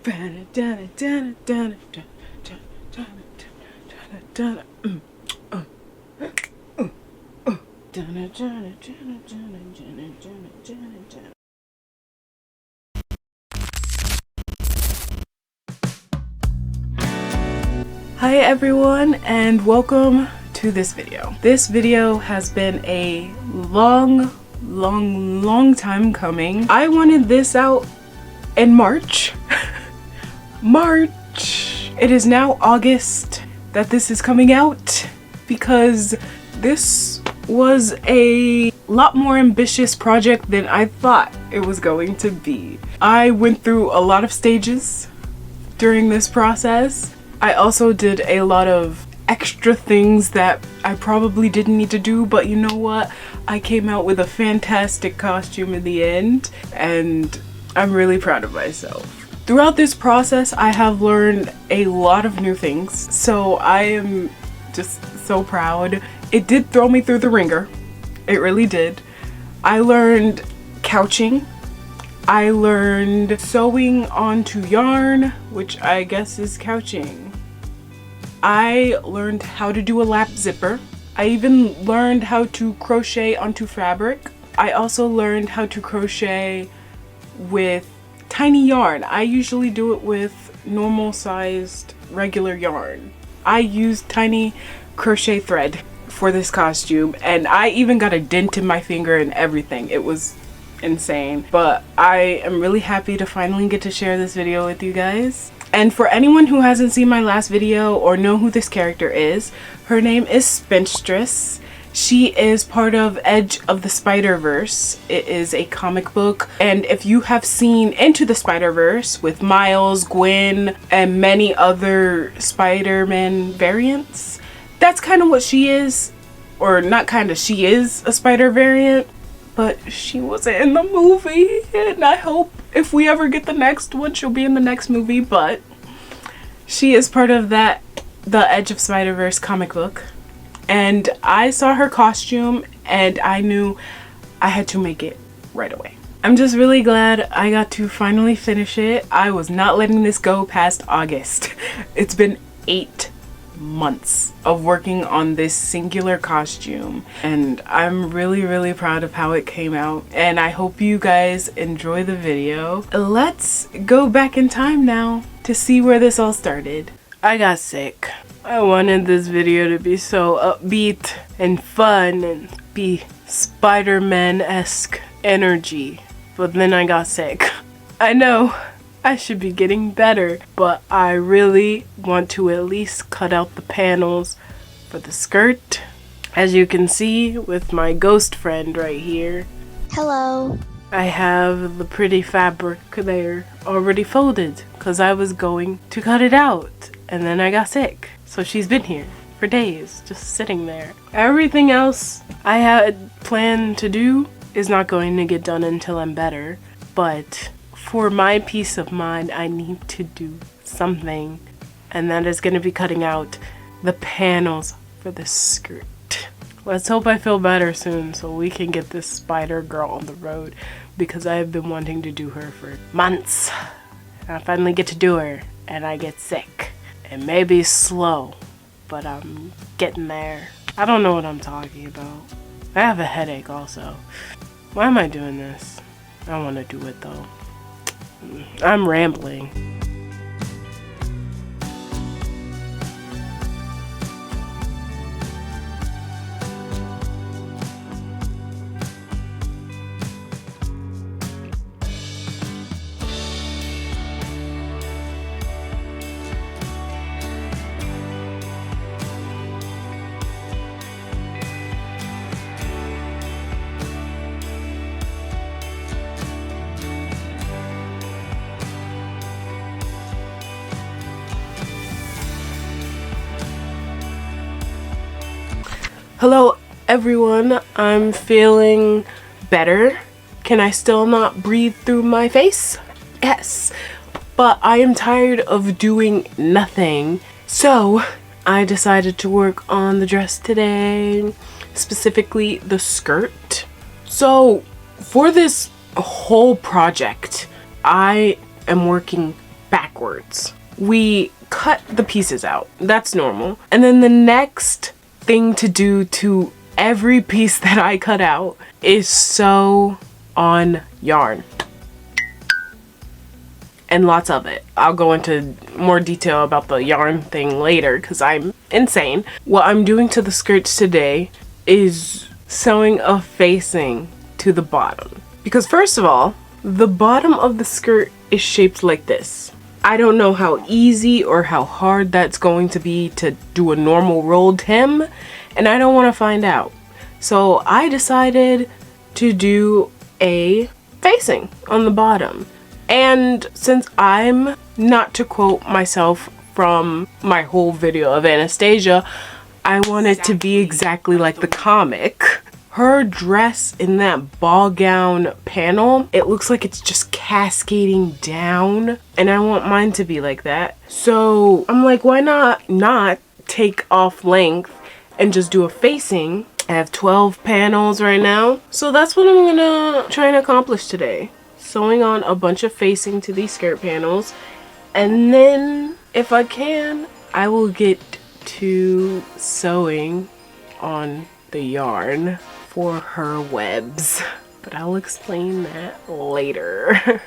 Hi everyone, and welcome to this video. This video has been a long time coming. I wanted this out in March. It is now August that this is coming out because this was a lot more ambitious project than I thought it was going to be. I went through a lot of stages during this process. I also did a lot of extra things that I probably didn't need to do, but you know what? I came out with a fantastic costume in the end, and I'm really proud of myself. Throughout this process, I have learned a lot of new things, so I am just so proud. It did throw me through the ringer. It really did. I learned couching. I learned sewing onto yarn, which I guess is couching. I learned how to do a lap zipper. I even learned how to crochet onto fabric. I also learned how to crochet with tiny yarn. I usually do it with normal sized regular yarn. I used tiny crochet thread for this costume, and I even got a dent in my finger and everything. It was insane, but I am really happy to finally get to share this video with you guys. And for anyone who hasn't seen my last video or know who this character is, her name is Spinstress. She is part of Edge of the Spider-Verse. It is a comic book, and if you have seen Into the Spider-Verse with Miles, Gwen, and many other Spider-Man variants, that's kind of what she is. Or not kind of, she is a Spider variant, but she wasn't in the movie, and I hope if we ever get the next one, she'll be in the next movie. But she is part of that, the Edge of Spider-Verse comic book, and I saw her costume and I knew I had to make it right away. I'm just really glad I got to finally finish it. I was not letting this go past August. It's been 8 months of working on this singular costume, and I'm really proud of how it came out, and I hope you guys enjoy the video. Let's go back in time now to see where this all started. I got sick. I wanted this video to be so upbeat and fun and be Spider-Man-esque energy, but then I got sick. I know I should be getting better, but I really want to at least cut out the panels for the skirt, as you can see with my ghost friend right here. Hello. I have the pretty fabric there already folded because I was going to cut it out, and then I got sick. So she's been here for days, just sitting there. Everything else I had planned to do is not going to get done until I'm better, but for my peace of mind, I need to do something, and that is going to be cutting out the panels for the skirt. Let's hope I feel better soon so we can get this spider girl on the road, because I have been wanting to do her for months. I finally get to do her, and I get sick. It may be slow, but I'm getting there. I don't know what I'm talking about. I have a headache also. Why am I doing this? I want to do it though. I'm rambling. Hello everyone, I'm feeling better. Can I still not breathe through my face? Yes, but I am tired of doing nothing. So I decided to work on the dress today, specifically the skirt. So for this whole project, I am working backwards. We cut the pieces out. That's normal. And then the next thing to do to every piece that I cut out is sew on yarn. And lots of it. I'll go into more detail about the yarn thing later because I'm insane. What I'm doing to the skirts today is sewing a facing to the bottom. Because first of all, the bottom of the skirt is shaped like this. I don't know how easy or how hard that's going to be to do a normal rolled hem, and I don't want to find out. So I decided to do a facing on the bottom. And since I'm, not to quote myself from my whole video of Anastasia, I want it to be exactly like the comic. Her dress in that ball gown panel, it looks like it's just cascading down, and I want mine to be like that. So I'm like, why not take off length and just do a facing? I have 12 panels right now, so that's what I'm gonna try and accomplish today. Sewing on a bunch of facing to these skirt panels, and then if I can, I will get to sewing on the yarn for her webs, but I'll explain that later.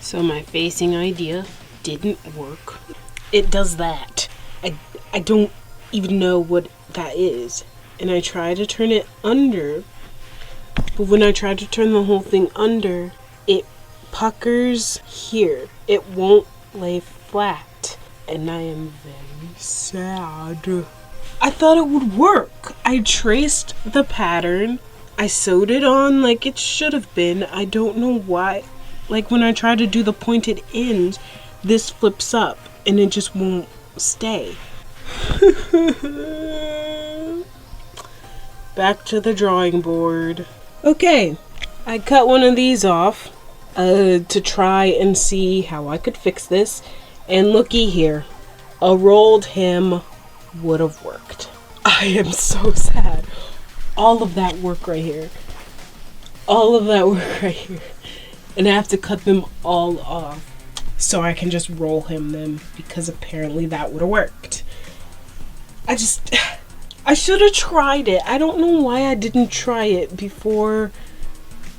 So my facing idea didn't work. It does that. I don't even know what that is. And I try to turn it under, but when I try to turn the whole thing under, it puckers here. It won't lay flat. And I am very sad. I thought it would work. I traced the pattern. I sewed it on like it should have been. I don't know why. Like when I try to do the pointed ends, this flips up and it just won't stay. Back to the drawing board. Okay, I cut one of these off to try and see how I could fix this. And looky here, a rolled hem would have worked. I am so sad. All of that work right here. All of that work right here. And I have to cut them all off so I can just roll hem them, because apparently that would have worked. I should have tried it. I don't know why I didn't try it before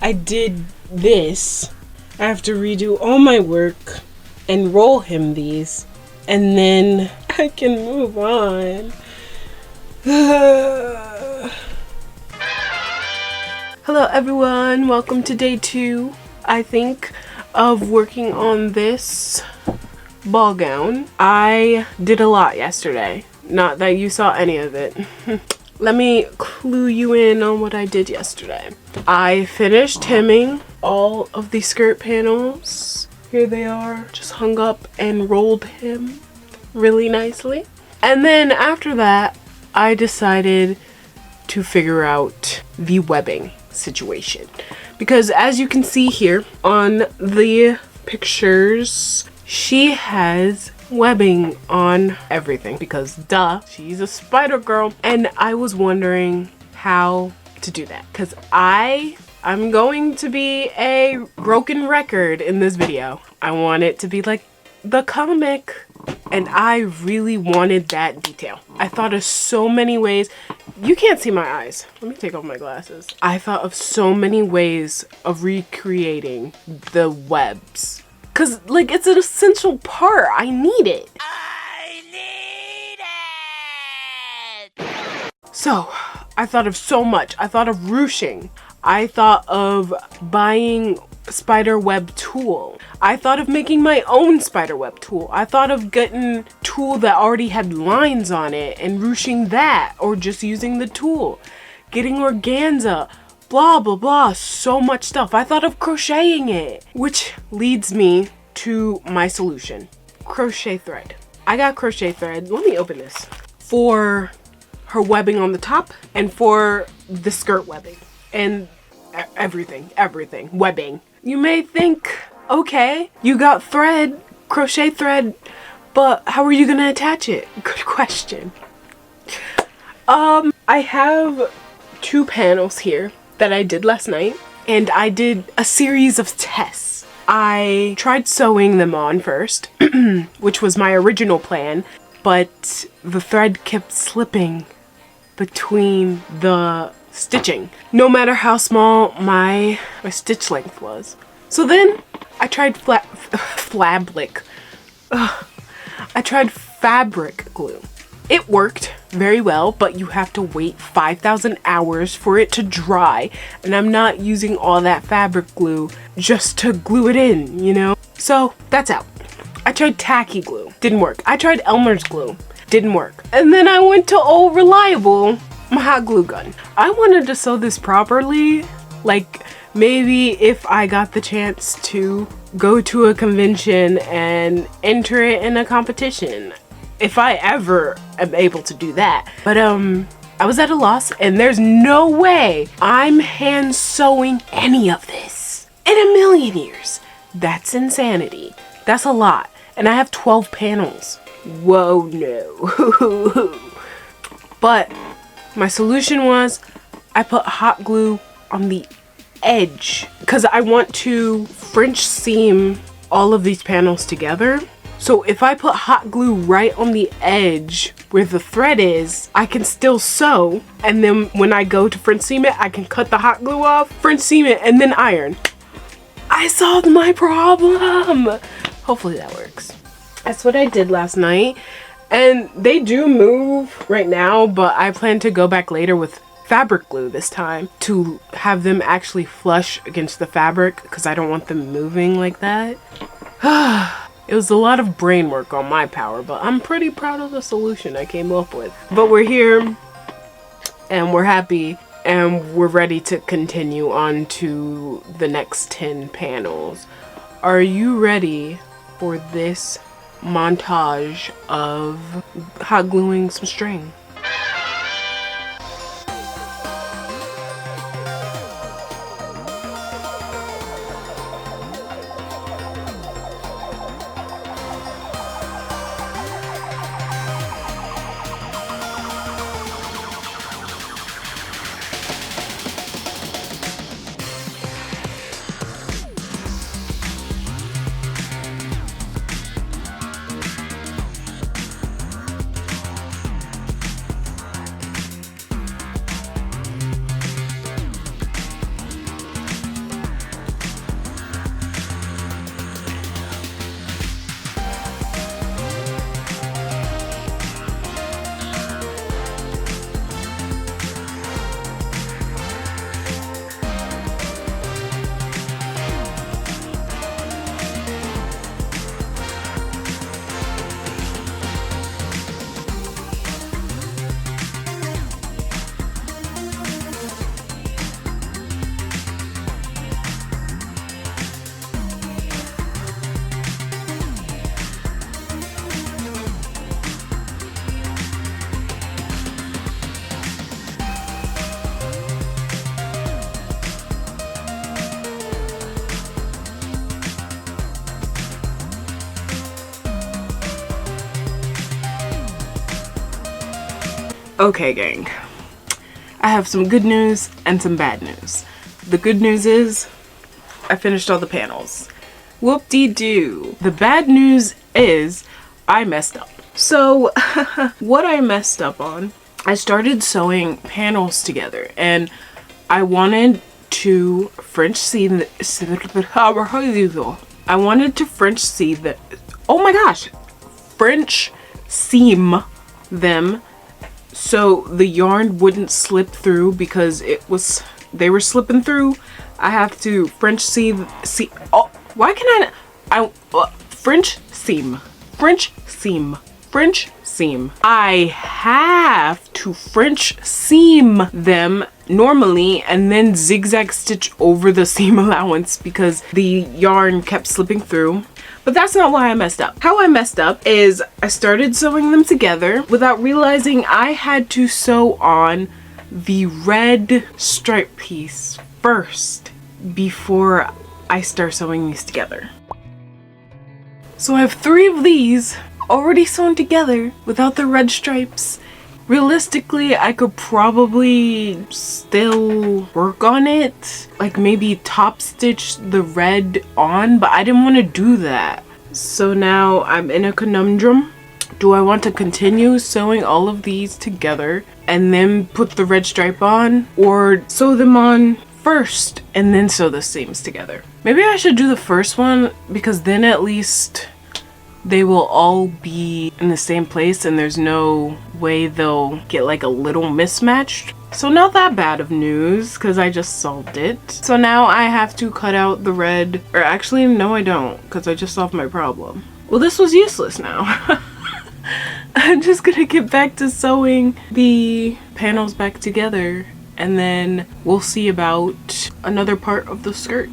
I did this. I have to redo all my work and roll hem these, and then I can move on. Hello everyone, welcome to day 2. I think of working on this ball gown. I did a lot yesterday. Not that you saw any of it. Let me clue you in on what I did yesterday. I finished hemming all of the skirt panels. Here they are, just hung up and rolled hem really nicely. And then after that, I decided to figure out the webbing situation. Because as you can see here on the pictures, she has webbing on everything because duh, she's a spider girl. And I was wondering, how to do that because I'm going to be a broken record in this video. I want it to be like the comic, and I really wanted that detail. I thought of so many ways. You can't see my eyes. Let me take off my glasses. I thought of so many ways of recreating the webs. Cause like it's an essential part. I need it. I need it! So, I thought of so much. I thought of ruching. I thought of buying spider web tool. I thought of making my own spider web tool. I thought of getting tool that already had lines on it and ruching that, or just using the tool. Getting organza, blah blah blah, so much stuff. I thought of crocheting it, which leads me to my solution. Crochet thread. I got crochet thread. Let me open this. For her webbing on the top and for the skirt webbing and everything webbing. You may think, okay, you got thread, crochet thread, but how are you gonna attach it? Good question. I have 2 panels here that I did last night, and I did a series of tests. I tried sewing them on first, which was my original plan, but the thread kept slipping between the stitching, no matter how small my stitch length was. So then I tried I tried fabric glue. It worked very well, but you have to wait 5,000 hours for it to dry, and I'm not using all that fabric glue just to glue it in, you know? So that's out. I tried tacky glue, didn't work. I tried Elmer's glue, didn't work. And then I went to old reliable, my hot glue gun. I wanted to sew this properly, like maybe if I got the chance to go to a convention and enter it in a competition, if I ever am able to do that. But I was at a loss, and there's no way I'm hand sewing any of this in a million years. That's insanity. That's a lot, and I have 12 panels. Whoa, no. But my solution was I put hot glue on the edge because I want to French seam all of these panels together. So if I put hot glue right on the edge where the thread is, I can still sew, and then when I go to French seam it, I can cut the hot glue off, French seam it, and then iron. I solved my problem! Hopefully that works. That's what I did last night. And they do move right now, but I plan to go back later with fabric glue this time to have them actually flush against the fabric because I don't want them moving like that. It was a lot of brain work on my power, but I'm pretty proud of the solution I came up with. But we're here, and we're happy, and we're ready to continue on to the next 10 panels. Are you ready for this montage of hot gluing some string? Okay, gang. I have some good news and some bad news. The good news is I finished all the panels. Whoop-de-doo. The bad news is I messed up. So what I messed up on, I started sewing panels together and I wanted to French seam the, I wanted to French seam the, oh my gosh, French seam them so the yarn wouldn't slip through because they were slipping through. I have to French seam, oh, why can French seam. I have to French seam them normally and then zigzag stitch over the seam allowance because the yarn kept slipping through. But that's not why I messed up. How I messed up is I started sewing them together without realizing I had to sew on the red stripe piece first before I start sewing these together. So I have 3 of these already sewn together without the red stripes. Realistically, I could probably still work on it, like maybe top stitch the red on, but I didn't want to do that. So now I'm in a conundrum. Do I want to continue sewing all of these together and then put the red stripe on, or sew them on first and then sew the seams together? Maybe I should do the first one because then at least they will all be in the same place and there's no way they'll get like a little mismatched. So not that bad of news because I just solved it. So now I have to cut out the red, or actually no I don't because I just solved my problem. Well, this was useless now. I'm just gonna get back to sewing the panels back together and then we'll see about another part of the skirt.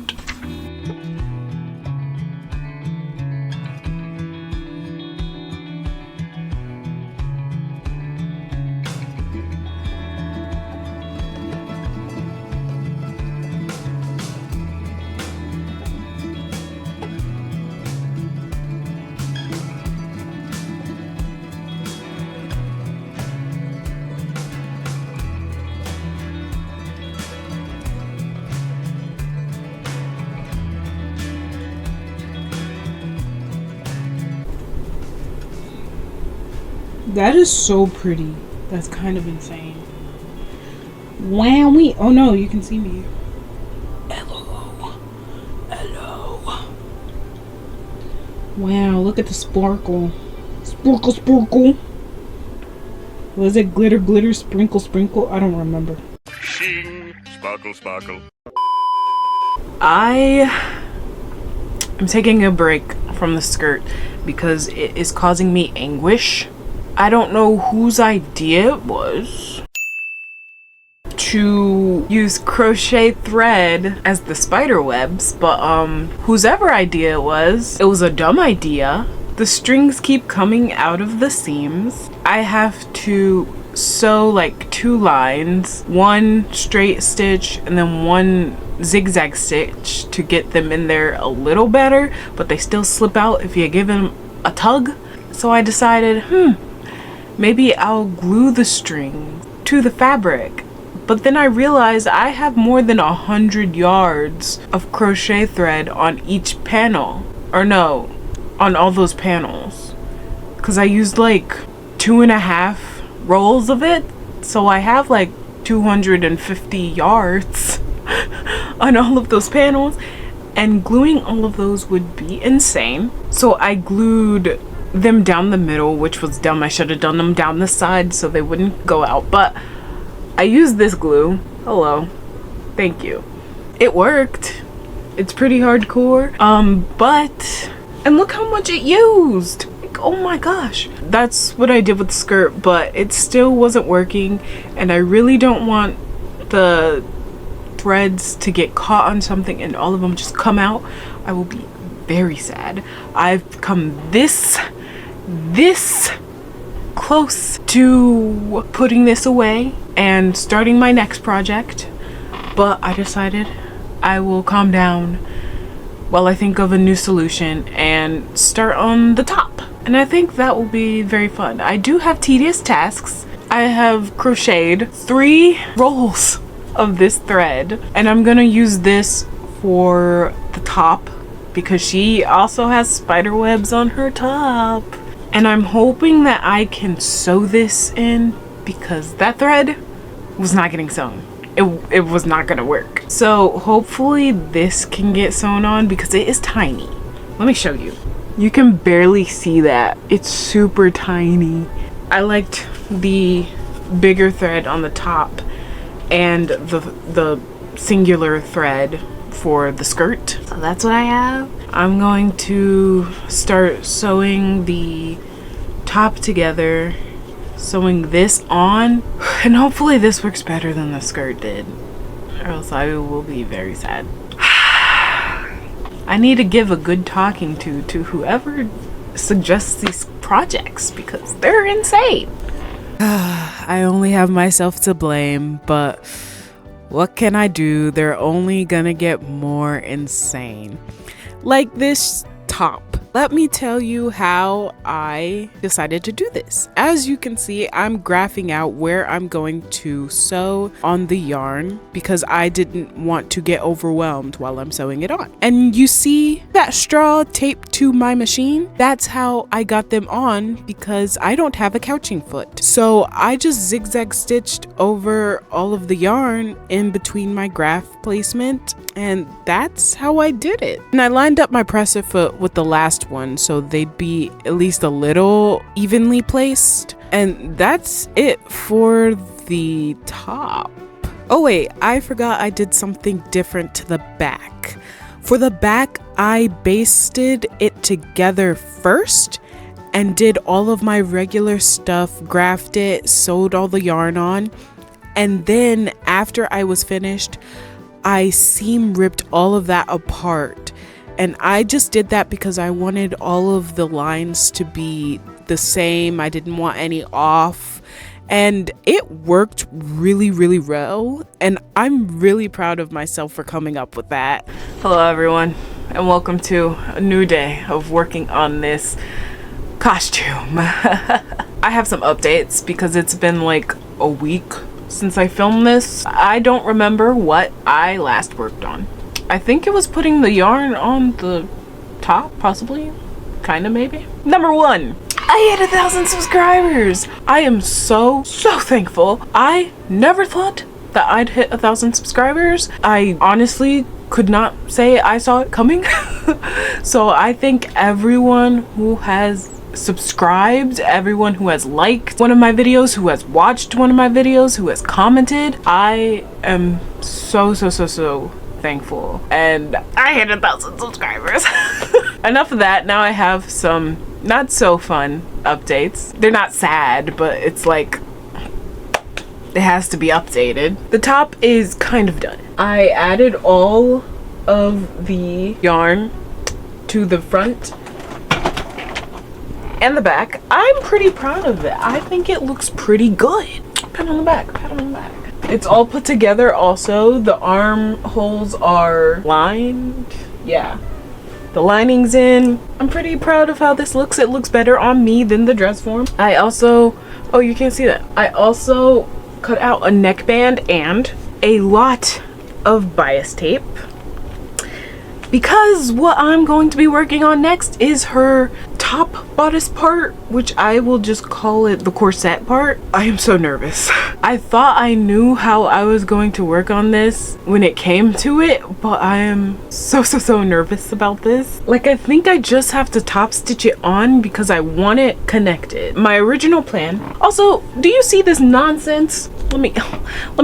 That is so pretty. That's kind of insane. Wow, oh no, you can see me. Hello. Hello. Wow, look at the sparkle. Sparkle, sparkle. Was it glitter, glitter, sprinkle, sprinkle? I don't remember. Shing, sparkle, sparkle. I am taking a break from the skirt because it is causing me anguish. I don't know whose idea it was to use crochet thread as the spider webs, but whosever idea it was a dumb idea. The strings keep coming out of the seams. I have to sew like 2 lines, 1 straight stitch and then 1 zigzag stitch to get them in there a little better, but they still slip out if you give them a tug. So I decided, maybe I'll glue the string to the fabric. But then I realized I have more than 100 yards of crochet thread on each panel. Or no, on all those panels. Because I used like 2.5 rolls of it. So I have like 250 yards on all of those panels. And gluing all of those would be insane. So I glued them down the middle, which was dumb. I should have done them down the side so they wouldn't go out, but I used this glue. Hello, thank you. It worked. It's pretty hardcore, but and look how much it used. Like, oh my gosh. That's what I did with the skirt, but it still wasn't working and I really don't want the threads to get caught on something and all of them just come out. I will be very sad. I've come this close to putting this away and starting my next project, but I decided I will calm down while I think of a new solution and start on the top. And I think that will be very fun. I do have tedious tasks I have crocheted 3 rolls of this thread, and I'm gonna use this for the top because she also has spider webs on her top. And I'm hoping that I can sew this in because that thread was not getting sewn. It was not gonna work. So hopefully this can get sewn on because it is tiny. Let me show you. You can barely see that. It's super tiny. I liked the bigger thread on the top and the singular thread for the skirt. So that's what I have. I'm going to start sewing the top together, sewing this on, and hopefully this works better than the skirt did, or else I will be very sad. I need to give a good talking to whoever suggests these projects because they're insane. I only have myself to blame, but what can I do? They're only gonna get more insane. Like this top. Let me tell you how I decided to do this. As you can see, I'm graphing out where I'm going to sew on the yarn because I didn't want to get overwhelmed while I'm sewing it on. And you see that straw taped to my machine? That's how I got them on because I don't have a couching foot. So I just zigzag stitched over all of the yarn in between my graph placement, and that's how I did it. And I lined up my presser foot with the last one so they'd be at least a little evenly placed, and that's it for the top. Oh wait, I forgot I did something different to the back. For the back, I basted it together first and did all of my regular stuff, graphed it, sewed all the yarn on, and then after I was finished, I seam ripped all of that apart. And I just did that because I wanted all of the lines to be the same. I didn't want any off. And it worked really, really well. And I'm really proud of myself for coming up with that. Hello, everyone, and welcome to a new day of working on this costume. I have some updates because it's been like a week since I filmed this. I don't remember what I last worked on. I think it was putting the yarn on the top, possibly, kind of, maybe. Number 1, I hit 1,000 subscribers. I am so thankful. I never thought that I'd hit 1,000 subscribers. I honestly could not say I saw it coming. So I thank everyone who has subscribed, everyone who has liked one of my videos, who has watched one of my videos, who has commented. I am so thankful, and I hit 1,000 subscribers. Enough of that. Now I have some not so fun updates. They're not sad, but it's like it has to be updated. The top is kind of done. I added all of the yarn to the front and the back. I'm pretty proud of it. I think it looks pretty good. Pat on the back, pat on the back. It's all put together also. The armholes are lined. Yeah. The lining's in. I'm pretty proud of how this looks. It looks better on me than the dress form. I also, oh, you can't see that. I also cut out a neckband and a lot of bias tape because what I'm going to be working on next is her top bodice part, which I will just call it the corset part. I am so nervous. I thought I knew how I was going to work on this when it came to it, but I am so nervous about this. Like, I think I just have to top stitch it on because I want it connected. My original plan. Also, do you see this nonsense? Let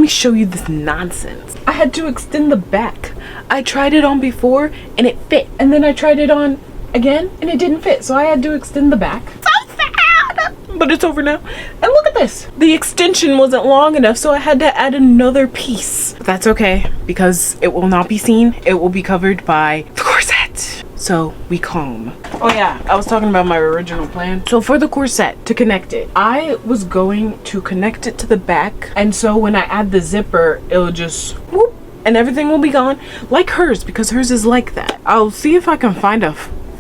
me show you this nonsense. I had to extend the back. I tried it on before and it fit, and then I tried it on again and it didn't fit, so I had to extend the back. So sad! But it's over now. And look at this. The extension wasn't long enough, so I had to add another piece. But that's okay because it will not be seen. It will be covered by the corset. So we comb. Oh yeah, I was talking about my original plan. So for the corset, to connect it, I was going to connect it to the back, and so when I add the zipper, it'll just whoop, and everything will be gone like hers, because hers is like that. I'll see if I can find a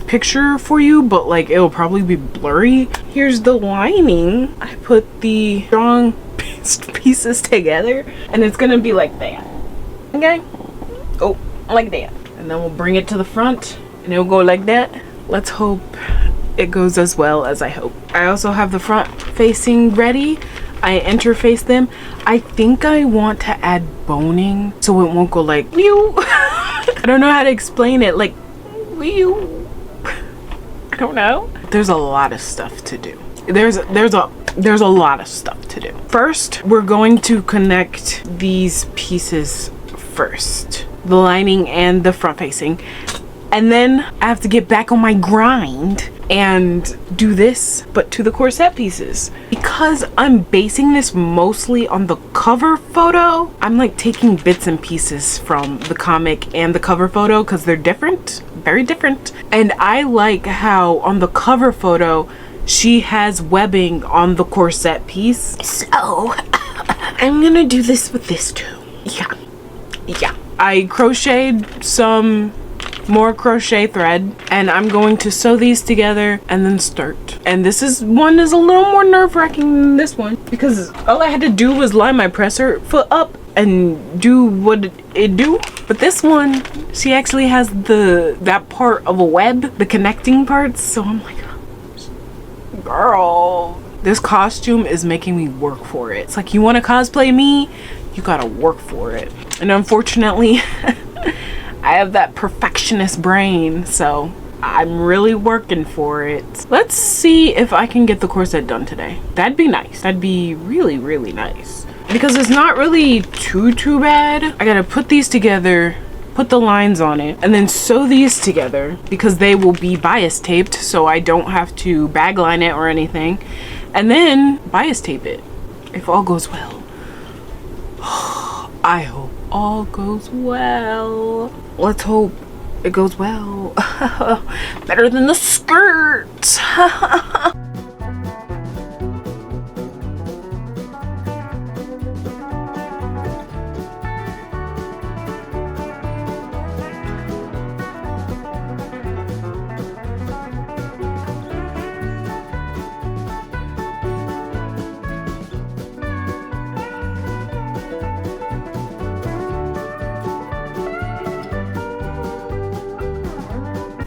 picture for you, but like it'll probably be blurry. Here's the lining. I put the strong pieces together and it's gonna be like that. Okay? Oh, like that. And then we'll bring it to the front and it'll go like that. Let's hope it goes as well as I hope. I also have the front facing ready. I interface them. I think I want to add boning so it won't go like whew. I don't know how to explain it, like whew. I don't know. There's a lot of stuff to do. There's a lot of stuff to do. First, we're going to connect these pieces first, the lining and the front facing, and then I have to get back on my grind and do this, but to the corset pieces. Because I'm basing this mostly on the cover photo, I'm like taking bits and pieces from the comic and the cover photo because they're different, very different. And I like how on the cover photo she has webbing on the corset piece, so I'm gonna do this with this too. Yeah, I crocheted some more crochet thread and I'm going to sew these together and then start. And this one is a little more nerve-wracking than this one because all I had to do was line my presser foot up and do what it do. But this one, she actually has that part of a web, the connecting parts, so I'm like, girl, this costume is making me work for it. It's like, you want to cosplay me, you gotta work for it. And unfortunately I have that perfectionist brain, so I'm really working for it. Let's see if I can get the corset done today. That'd be nice. That'd be really, really nice. Because it's not really too bad. I gotta put these together, put the lines on it, and then sew these together because they will be bias taped so I don't have to bag line it or anything. And then bias tape it if all goes well. I hope all goes well. Let's hope it goes well. Better than the skirt.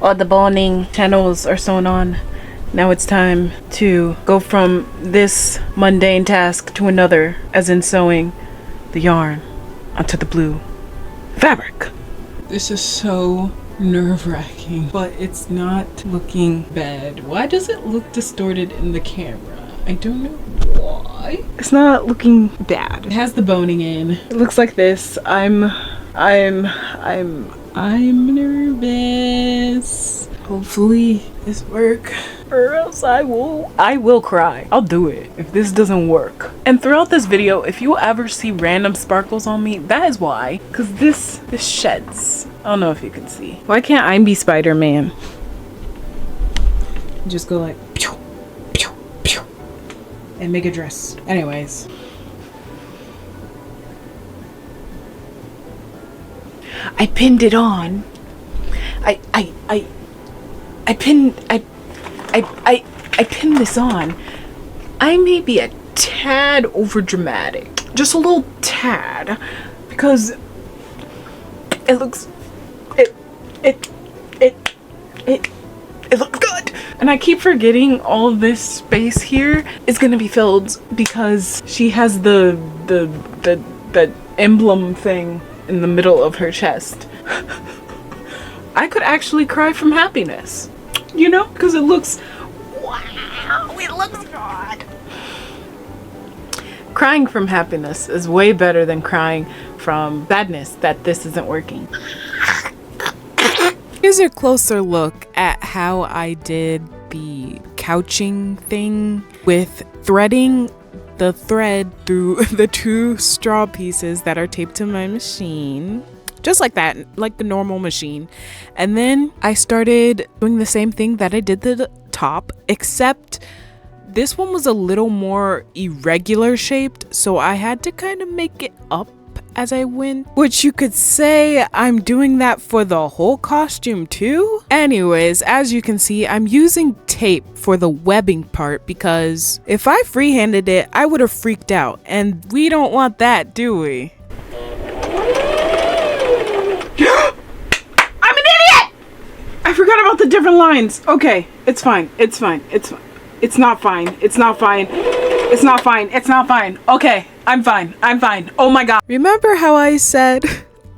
All the boning channels are sewn on. Now it's time to go from this mundane task to another, as in sewing the yarn onto the blue fabric. This is so nerve-wracking, but it's not looking bad. Why does it look distorted in the camera? I don't know why. It's not looking bad. It has the boning in. It looks like this. I'm nervous. Hopefully this work, or else I will cry. I'll do it if this doesn't work. And throughout this video, if you ever see random sparkles on me, that is why. Cause this sheds. I don't know if you can see. Why can't I be Spider-Man? Just go like pew, pew, pew, and make a dress. Anyways. I pinned it on. I pinned this on. I may be a tad over dramatic, just a little tad, because it looks good. And I keep forgetting all of this space here is gonna be filled because she has the emblem thing in the middle of her chest. I could actually cry from happiness, you know, because it looks, wow, it looks good. Crying from happiness is way better than crying from sadness that this isn't working. Here's a closer look at how I did the couching thing with threading the thread through the 2 straw pieces that are taped to my machine. Just like that, like the normal machine. And then I started doing the same thing that I did to the top, except this one was a little more irregular shaped, so I had to kind of make it up tape as I went, which you could say I'm doing that for the whole costume too. Anyways, as you can see, I'm using tape for the webbing part because if I freehanded it, I would have freaked out, and we don't want that, do we? I'm an idiot! I forgot about the different lines. Okay, it's fine. It's fine. It's fine. It's not fine. It's not fine. It's not fine. It's not fine. Okay, I'm fine. I'm fine. Oh my god. Remember how I said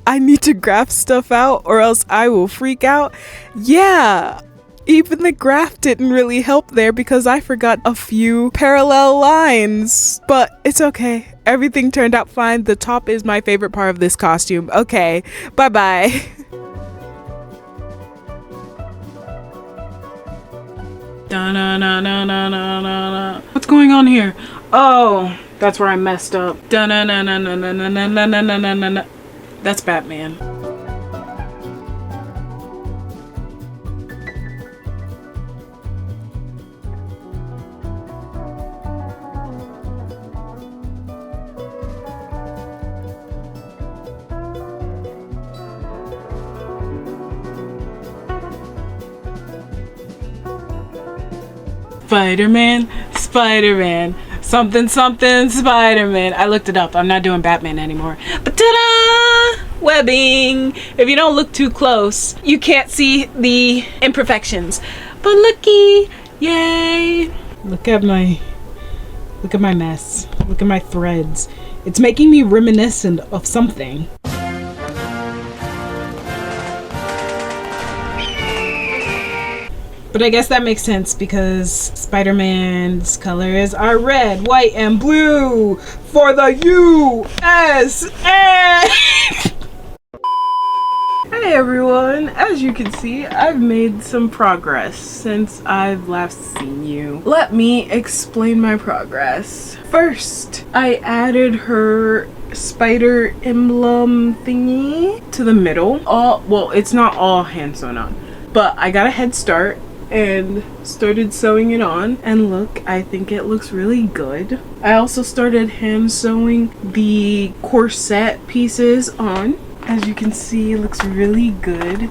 I need to graph stuff out or else I will freak out? Yeah. Even the graph didn't really help there because I forgot a few parallel lines. But it's okay. Everything turned out fine. The top is my favorite part of this costume. Okay, bye-bye. Da-na-na-na-na-na-na. What's going on here? Oh, that's where I messed up. Da-na-na-na-na-na-na-na-na-na-na. That's Batman. Spider-Man, Spider-Man, something, something, Spider-Man. I looked it up. I'm not doing Batman anymore. But ta-da! Webbing. If you don't look too close, you can't see the imperfections. But looky, yay! Look at my mess. Look at my threads. It's making me reminiscent of something. But I guess that makes sense because Spider-Man's colors are red, white, and blue for the USA! Hey everyone, as you can see, I've made some progress since I've last seen you. Let me explain my progress. First, I added her spider emblem thingy to the middle. Well, it's not all hand sewn on, but I got a head start and started sewing it on, and look, I think it looks really good. I also started hand sewing the corset pieces on. As you can see, it looks really good.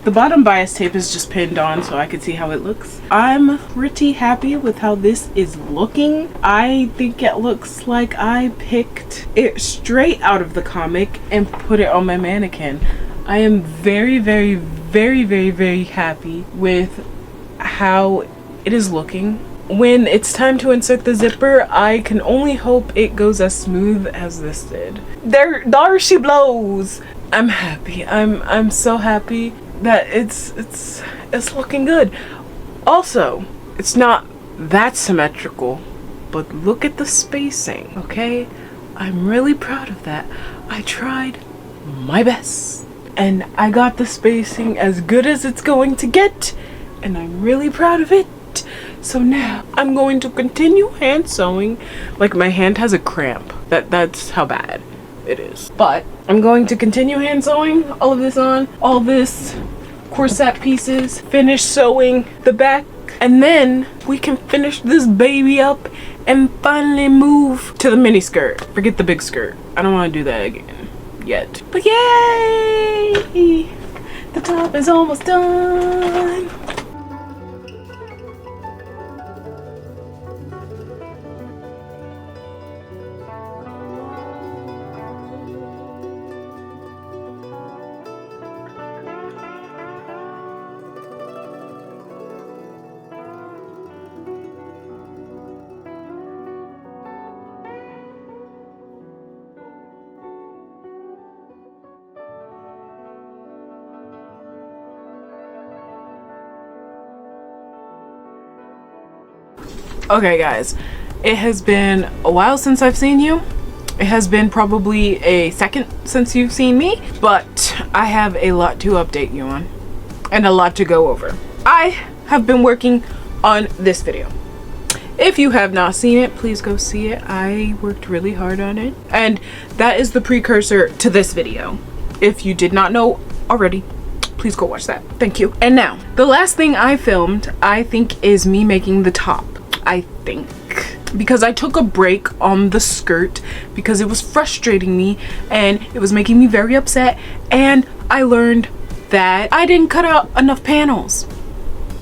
The bottom bias tape is just pinned on so I can see how it looks. I'm pretty happy with how this is looking. I think it looks like I picked it straight out of the comic and put it on my mannequin. I am very, very, very, very, very happy with how it is looking. When it's time to insert the zipper, I can only hope it goes as smooth as this did. There she blows. I'm happy. I'm so happy that it's looking good. Also, it's not that symmetrical, but look at the spacing, okay? I'm really proud of that. I tried my best and I got the spacing as good as it's going to get, and I'm really proud of it. So now I'm going to continue hand sewing. Like, my hand has a cramp. That's how bad it is. But I'm going to continue hand sewing all of this on, all this corset pieces, finish sewing the back, and then we can finish this baby up and finally move to the mini skirt. Forget the big skirt. I don't want to do that again yet. But yay! The top is almost done. Okay guys, it has been a while since I've seen you. It has been probably a second since you've seen me, but I have a lot to update you on and a lot to go over. I have been working on this video. If you have not seen it, please go see it. I worked really hard on it, and that is the precursor to this video. If you did not know already, please go watch that. Thank you. And now, the last thing I filmed, I think, is me making the top. I think. because I took a break on the skirt because it was frustrating me and it was making me very upset, and I learned that I didn't cut out enough panels.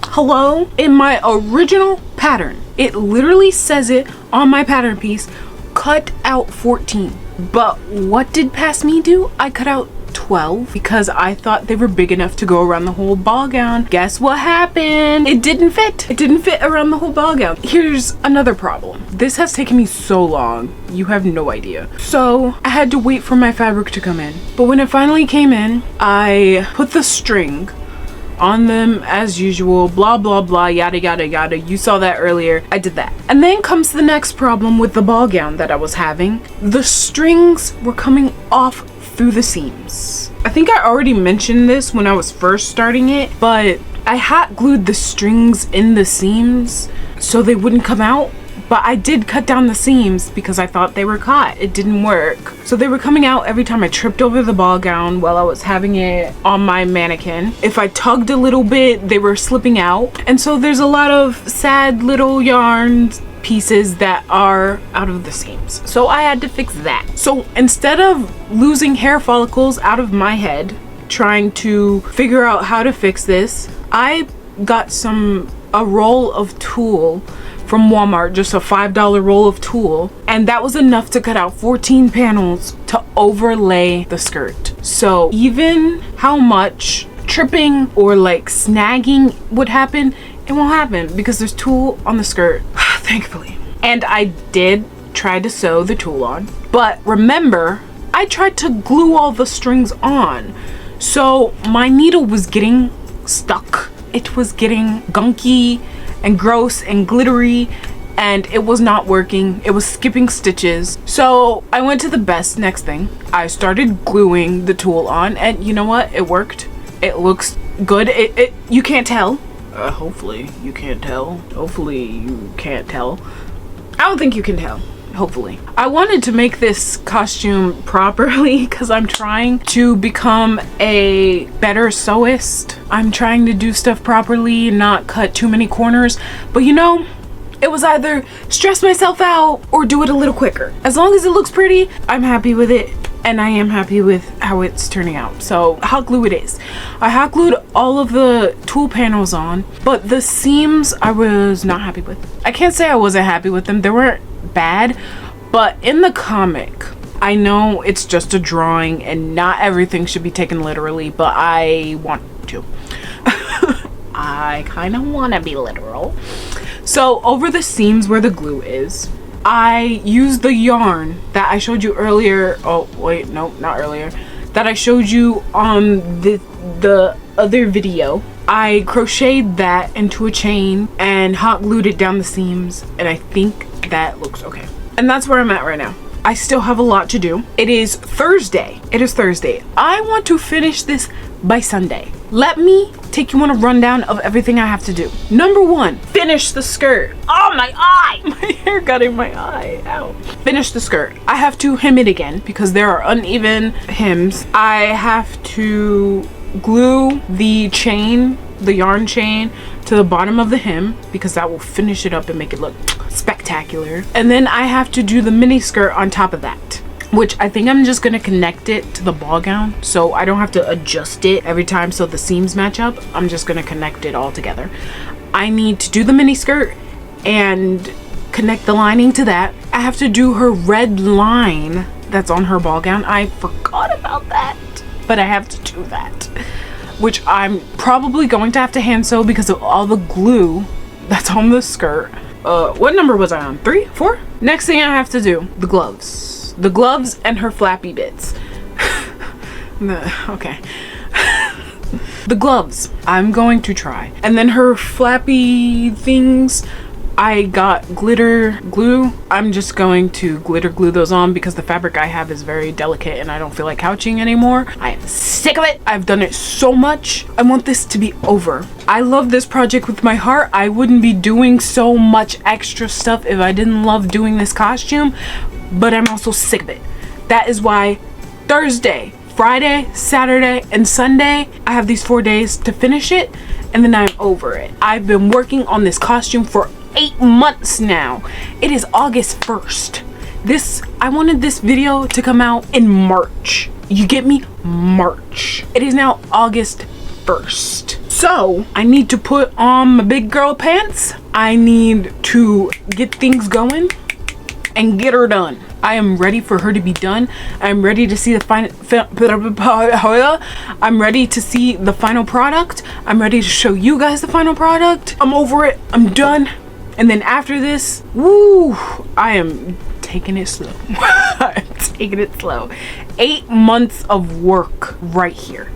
Hello? In my original pattern, it literally says it on my pattern piece, cut out 14. But what did past me do? I cut out 12 because I thought they were big enough to go around the whole ball gown. Guess what happened? It didn't fit. It didn't fit around the whole ball gown. Here's another problem. This has taken me so long. You have no idea. So I had to wait for my fabric to come in. But when it finally came in, I put the string on them as usual, blah blah blah, yada yada yada. You saw that earlier. I did that. And then comes the next problem with the ball gown that I was having. The strings were coming off through the seams. I think I already mentioned this when I was first starting it, but I hot glued the strings in the seams so they wouldn't come out. But I did cut down the seams because I thought they were caught. It didn't work. So they were coming out every time I tripped over the ball gown while I was having it on my mannequin. If I tugged a little bit, they were slipping out. And so there's a lot of sad little yarn pieces that are out of the seams. So I had to fix that. So instead of losing hair follicles out of my head trying to figure out how to fix this, I got a roll of tulle from Walmart, just a $5 roll of tulle, and that was enough to cut out 14 panels to overlay the skirt. So even how much tripping or like snagging would happen, it won't happen because there's tulle on the skirt, thankfully. And I did try to sew the tulle on, but remember, I tried to glue all the strings on, so my needle was getting stuck. It was getting gunky and gross and glittery, and it was not working. It was skipping stitches. So I went to the best next thing. I started gluing the tulle on, and you know what? It worked. It looks good. You can't tell. Hopefully you can't tell. Hopefully you can't tell. I don't think you can tell. Hopefully. I wanted to make this costume properly because I'm trying to become a better sewist. I'm trying to do stuff properly, not cut too many corners. But you know, it was either stress myself out or do it a little quicker. As long as it looks pretty, I'm happy with it. And I am happy with how it's turning out. So hot glue it is. I hot glued all of the tulle panels on, but the seams I was not happy with. I can't say I wasn't happy with them. They weren't bad, but in the comic, I know it's just a drawing and not everything should be taken literally, but I want to. I kind of want to be literal. So over the seams where the glue is, I used the yarn that I showed you earlier. Oh wait, no, not earlier. That I showed you on the other video. I crocheted that into a chain and hot glued it down the seams, and I think that looks okay. And that's where I'm at right now. I still have a lot to do. It is Thursday. It is Thursday. I want to finish this by Sunday. Let me take you on a rundown of everything I have to do. Number one, finish the skirt. Oh, my eye! My hair got in my eye. Ow. Finish the skirt. I have to hem it again because there are uneven hems. I have to glue the chain, the yarn chain, to the bottom of the hem because that will finish it up and make it look spectacular. And then I have to do the mini skirt on top of that, which I think I'm just gonna connect it to the ball gown so I don't have to adjust it every time so the seams match up. I'm just gonna connect it all together. I need to do the mini skirt and connect the lining to that. I have to do her red line that's on her ball gown. I forgot about that, but I have to do that, which I'm probably going to have to hand sew because of all the glue that's on the skirt. What number was I on? 3? 4? Next thing I have to do, the gloves. The gloves and her flappy bits. Okay. The gloves, I'm going to try. And then her flappy things, I got glitter glue. I'm just going to glitter glue those on because the fabric I have is very delicate and I don't feel like couching anymore. I am sick of it. I've done it so much. I want this to be over. I love this project with my heart. I wouldn't be doing so much extra stuff if I didn't love doing this costume, but I'm also sick of it. That is why Thursday, Friday, Saturday, and Sunday, I have these 4 days to finish it, and then I'm over it. I've been working on this costume for 8 months now. It is August 1st. I wanted this video to come out in March. You get me? March. It is now August 1st. So I need to put on my big girl pants. I need to get things going and get her done. I am ready for her to be done. I'm ready to see the I'm ready to see the final product. I'm ready to show you guys the final product. I'm over it. I'm done. And then after this, woo, I am taking it slow. I'm taking it slow. 8 months of work right here.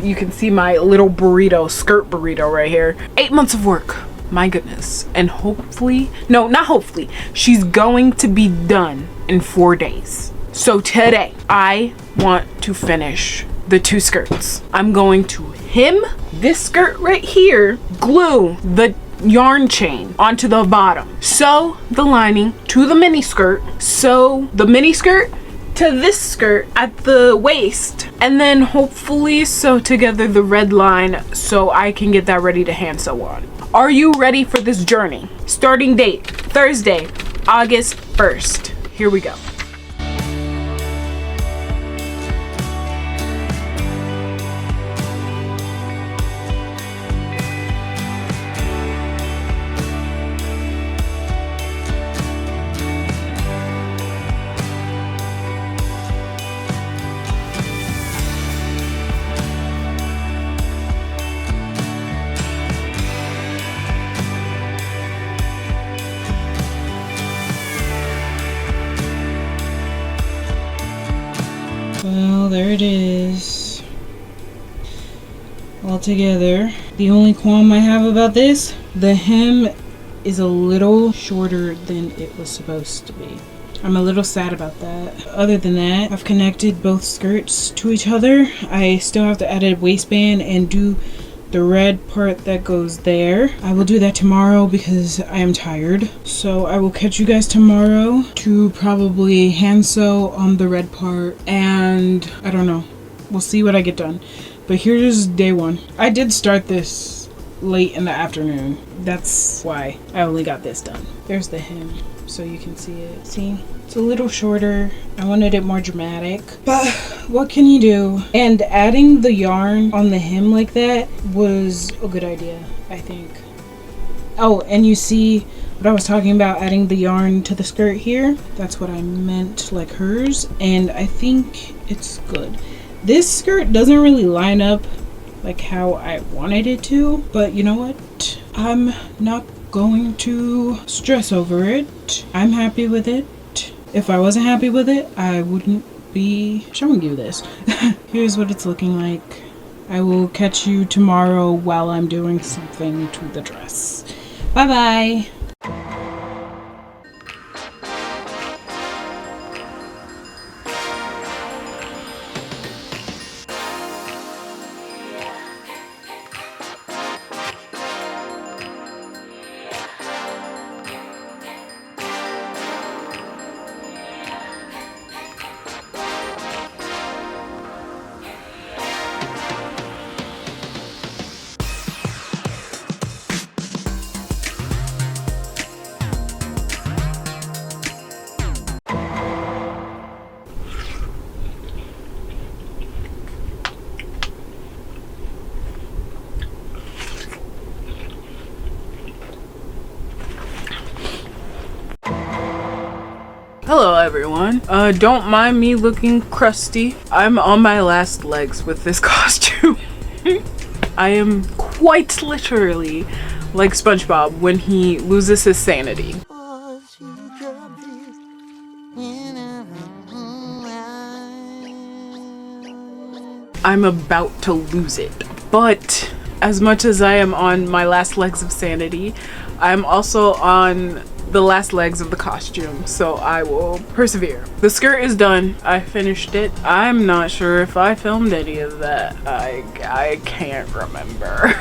You can see my little burrito, skirt burrito right here. 8 months of work. My goodness. And hopefully, no, not hopefully, she's going to be done in 4 days. So today, I want to finish the 2 skirts. I'm going to hem this skirt right here, glue the yarn chain onto the bottom, sew the lining to the mini skirt, sew the mini skirt to this skirt at the waist, and then hopefully sew together the red line so I can get that ready to hand sew on. Are you ready for this journey? Starting date, Thursday, August 1st. Here we go. Well, there it is. All together. The only qualm I have about this, the hem is a little shorter than it was supposed to be. I'm a little sad about that. Other than that, I've connected both skirts to each other. I still have to add a waistband and do the red part that goes there. I will do that tomorrow because I am tired. So I will catch you guys tomorrow to probably hand sew on the red part, and I don't know. We'll see what I get done. But here's day 1. I did start this late in the afternoon. That's why I only got this done. There's the hem so you can see it. See? It's a little shorter. I wanted it more dramatic, but what can you do? And adding the yarn on the hem like that was a good idea, I think. Oh, and you see what I was talking about, adding the yarn to the skirt here? That's what I meant, like hers, and I think it's good. This skirt doesn't really line up like how I wanted it to, but you know what? I'm not going to stress over it. I'm happy with it. If I wasn't happy with it, I wouldn't be showing you this. Here's what it's looking like. I will catch you tomorrow while I'm doing something to the dress. Bye bye. Hello everyone. Don't mind me looking crusty. I'm on my last legs with this costume. I am quite literally like SpongeBob when he loses his sanity. I'm about to lose it. But as much as I am on my last legs of sanity, I'm also on the last legs of the costume, so I will persevere. The skirt is done. I finished it. I'm not sure if I filmed any of that. I can't remember.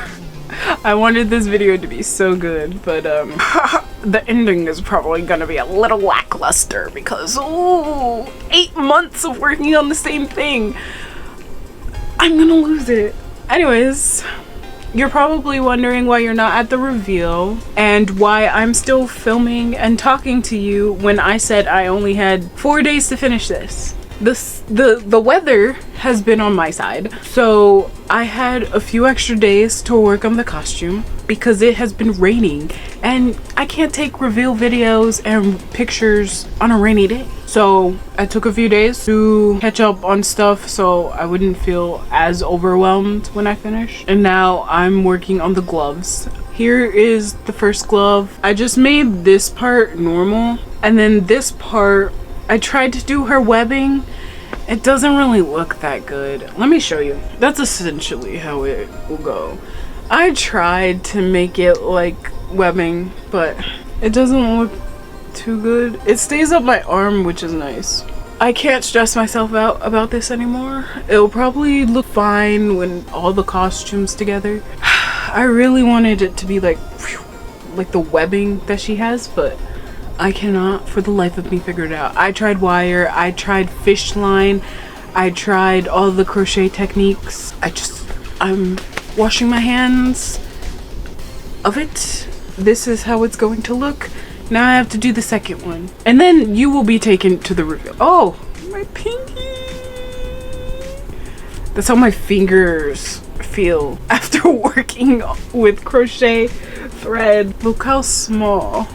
I wanted this video to be so good, but the ending is probably gonna be a little lackluster because 8 months of working on the same thing. I'm gonna lose it. Anyways, You're probably wondering why you're not at the reveal and why I'm still filming and talking to you when I said I only had 4 days to finish this. The weather has been on my side, so I had a few extra days to work on the costume because it has been raining and I can't take reveal videos and pictures on a rainy day. So I took a few days to catch up on stuff so I wouldn't feel as overwhelmed when I finish. And now I'm working on the gloves. Here is the first glove. I just made this part normal, and then this part I tried to do her webbing. It doesn't really look that good. Let me show you. That's essentially how it will go. I tried to make it like webbing, but it doesn't look too good. It stays up my arm, which is nice. I can't stress myself out about this anymore. It'll probably look fine when all the costumes together. I really wanted it to be like the webbing that she has, but I cannot for the life of me figure it out. I tried wire, I tried fish line, I tried all the crochet techniques. I'm washing my hands of it. This is how it's going to look. Now I have to do the second one. And then you will be taken to the reveal. Oh, my pinky. That's how my fingers feel after working with crochet thread. Look how small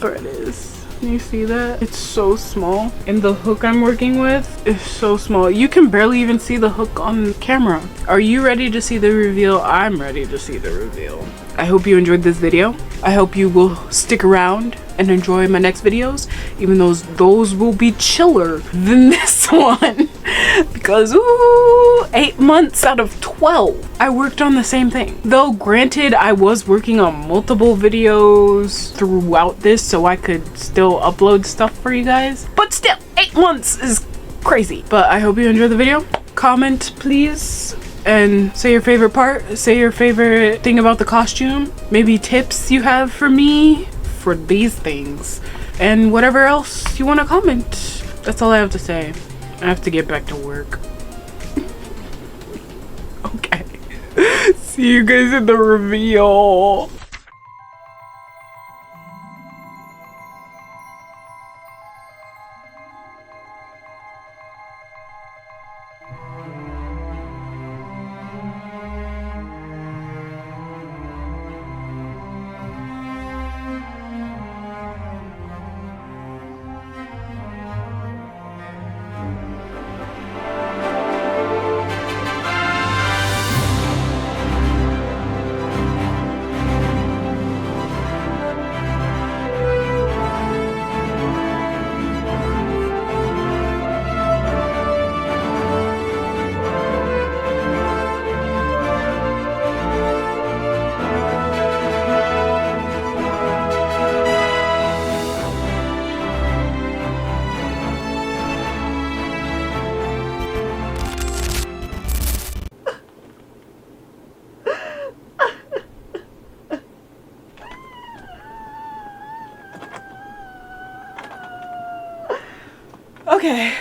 thread is. Can you see that? It's so small, and the hook I'm working with is so small. You can barely even see the hook on camera. Are you ready to see the reveal? I'm ready to see the reveal. I hope you enjoyed this video. I hope you will stick around and enjoy my next videos, even though those will be chiller than this one. Because ooh, 8 months out of 12 I worked on the same thing. Though granted, I was working on multiple videos throughout this so I could still upload stuff for you guys, but still 8 months is crazy. But I hope you enjoyed the video. Comment please, and say your favorite part, say your favorite thing about the costume, maybe tips you have for me for these things, and whatever else you want to comment. That's all I have to say. I have to get back to work. Okay. See you guys in the reveal. Okay.